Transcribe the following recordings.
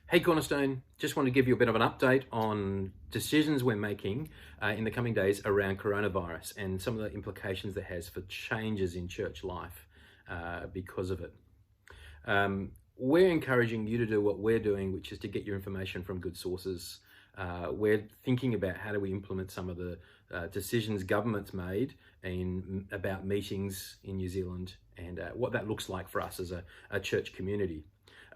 Hey Cornerstone, just want to give you a bit of an update on decisions we're making in the coming days around coronavirus and some of the implications that has for changes in church life because of it. We're encouraging you to do what we're doing, which is to get your information from good sources. We're thinking about how do we implement some of the decisions government's made about meetings in New Zealand and what that looks like for us as a church community.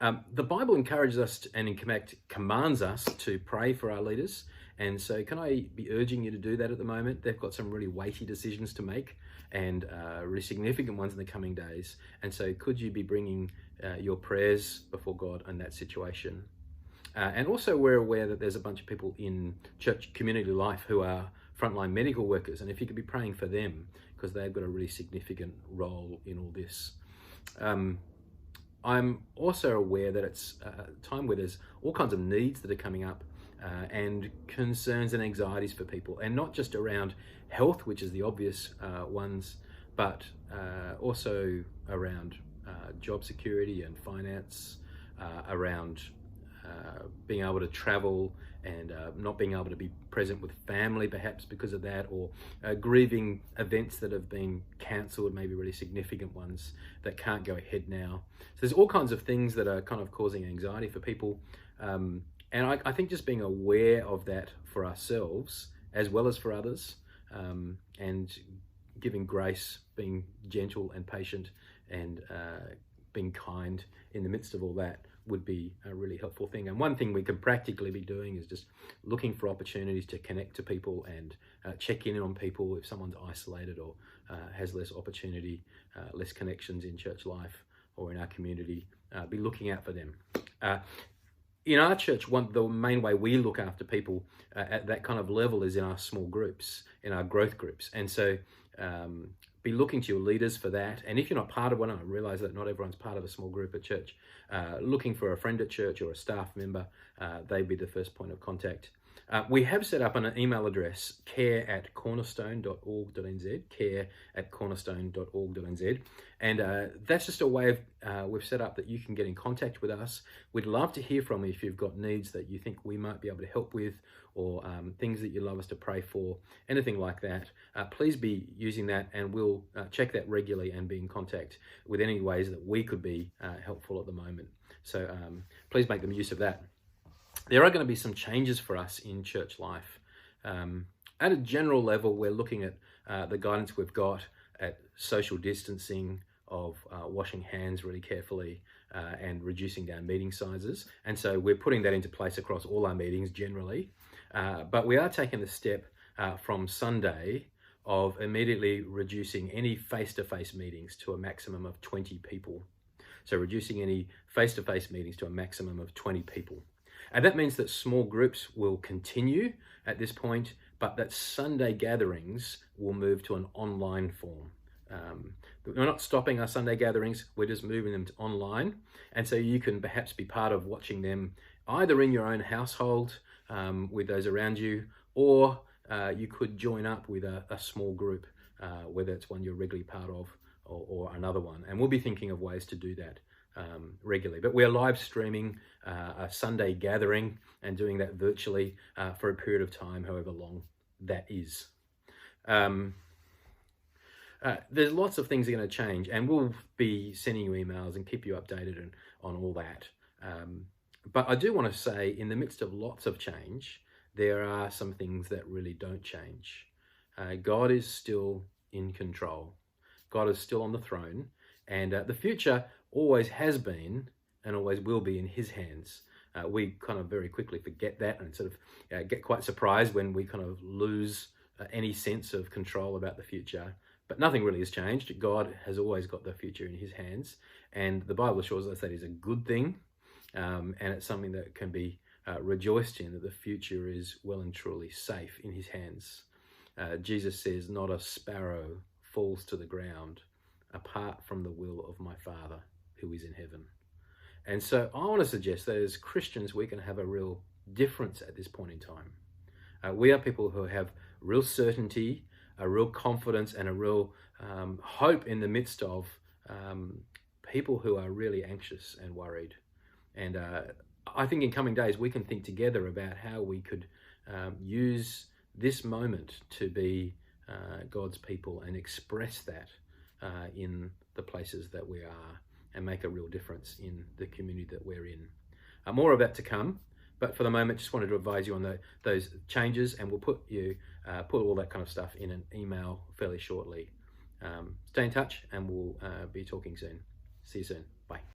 The Bible encourages us and in fact commands us to pray for our leaders. And so can I be urging you to do that at the moment? They've got some really weighty decisions to make and really significant ones in the coming days. And so could you be bringing your prayers before God in that situation? And also we're aware that there's a bunch of people in church community life who are frontline medical workers. And if you could be praying for them, because they've got a really significant role in all this. I'm also aware that it's a time where there's all kinds of needs that are coming up and concerns and anxieties for people, and not just around health, which is the obvious ones, but also around job security and finance, around being able to travel and not being able to be present with family perhaps because of that, or grieving events that have been cancelled, maybe really significant ones that can't go ahead now. So there's all kinds of things that are kind of causing anxiety for people. And I think just being aware of that for ourselves as well as for others, and giving grace, being gentle and patient and being kind in the midst of all that would be a really helpful thing. And one thing we can practically be doing is just looking for opportunities to connect to people and check in on people if someone's isolated or has less opportunity, less connections in church life or in our community. Be looking out for them. In our church, the main way we look after people at that kind of level is in our small groups, in our growth groups. And so be looking to your leaders for that. And if you're not part of one, I realize that not everyone's part of a small group at church, looking for a friend at church or a staff member, they'd be the first point of contact. We have set up an email address, care@cornerstone.org.nz, care@cornerstone.org.nz. And that's just a way we've set up that you can get in contact with us. We'd love to hear from you if you've got needs that you think we might be able to help with, or things that you'd love us to pray for, anything like that. Please be using that, and we'll check that regularly and be in contact with any ways that we could be helpful at the moment. So please make them use of that. There are going to be some changes for us in church life. At a general level, we're looking at the guidance we've got at social distancing, of washing hands really carefully, and reducing down meeting sizes. And so we're putting that into place across all our meetings generally. But we are taking the step from Sunday of immediately reducing any face-to-face meetings to a maximum of 20 people. So reducing any face-to-face meetings to a maximum of 20 people. And that means that small groups will continue at this point, but that Sunday gatherings will move to an online form. We're not stopping our Sunday gatherings, we're just moving them to online. And so you can perhaps be part of watching them either in your own household with those around you, or you could join up with a small group, whether it's one you're regularly part of or another one. And we'll be thinking of ways to do that regularly. But we're live streaming a Sunday gathering and doing that virtually for a period of time, however long that is. There's lots of things that are going to change, and we'll be sending you emails and keep you updated on all that. But I do want to say, in the midst of lots of change, there are some things that really don't change. God is still in control. God is still on the throne, and the future always has been and always will be in his hands. We kind of very quickly forget that and sort of get quite surprised when we kind of lose any sense of control about the future. But nothing really has changed. God has always got the future in his hands, and the Bible assures us that is a good thing, and it's something that can be rejoiced in, that the future is well and truly safe in his hands. Jesus says, "Not a sparrow falls to the ground apart from the will of my Father who is in heaven." And so I want to suggest that as Christians, we can have a real difference at this point in time. We are people who have real certainty, a real confidence, and a real hope in the midst of people who are really anxious and worried. And I think in coming days we can think together about how we could use this moment to be God's people and express that in the places that we are, and make a real difference in the community that we're in. More of that to come, but for the moment, just wanted to advise you on those changes, and we'll put all that kind of stuff in an email fairly shortly. Stay in touch, and we'll be talking soon. See you soon. Bye.